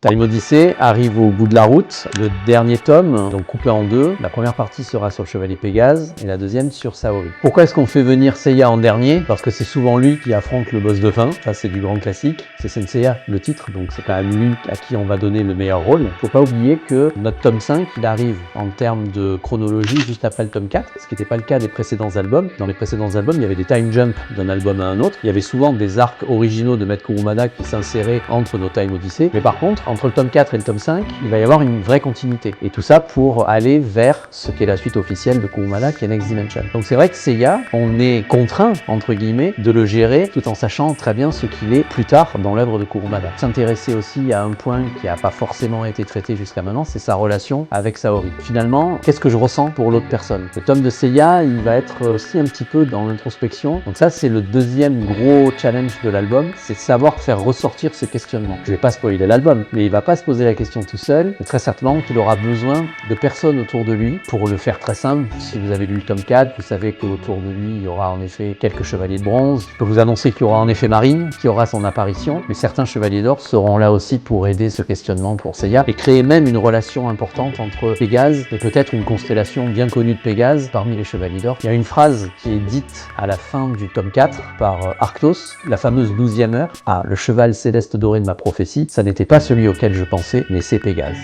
Time Odyssey arrive au bout de la route, le dernier tome, donc coupé en deux. La première partie sera sur le chevalier Pégase et la deuxième sur Saori. Pourquoi est-ce qu'on fait venir Seiya en dernier? Parce que c'est souvent lui qui affronte le boss de fin. Ça, c'est du grand classique. C'est Senseiya, le titre, donc c'est quand même lui à qui on va donner le meilleur rôle. Faut pas oublier que notre tome 5, il arrive en termes de chronologie juste après le tome 4, ce qui n'était pas le cas des précédents albums. Dans les précédents albums, il y avait des time jumps d'un album à un autre. Il y avait souvent des arcs originaux de Maître Kurumada qui s'inséraient entre nos Time Odyssey. Mais par contre, entre le tome 4 et le tome 5, il va y avoir une vraie continuité. Et tout ça pour aller vers ce qu'est la suite officielle de Kurumada, qui est Next Dimension. Donc c'est vrai que Seiya, on est contraint, entre guillemets, de le gérer tout en sachant très bien ce qu'il est plus tard dans l'œuvre de Kurumada. S'intéresser aussi à un point qui n'a pas forcément été traité jusqu'à maintenant, c'est sa relation avec Saori. Finalement, qu'est-ce que je ressens pour l'autre personne? Le tome de Seiya, il va être aussi un petit peu dans l'introspection. Donc ça, c'est le deuxième gros challenge de l'album, c'est de savoir faire ressortir ce questionnement. Je vais pas spoiler l'album, mais il va pas se poser la question tout seul, et très certainement qu'il aura besoin de personnes autour de lui. Pour le faire très simple, si vous avez lu le tome 4, vous savez qu'autour de lui, il y aura en effet quelques chevaliers de bronze. Je peux vous annoncer qu'il y aura en effet Marine, qui aura son apparition, mais certains chevaliers d'or seront là aussi pour aider ce questionnement pour Seiya, et créer même une relation importante entre Pégase et peut-être une constellation bien connue de Pégase parmi les chevaliers d'or. Il y a une phrase qui est dite à la fin du tome 4 par Arctos, la fameuse 12e heure. Ah, le cheval céleste doré de ma prophétie, ça n'était pas celui auquel je pensais, mais c'est Pégase.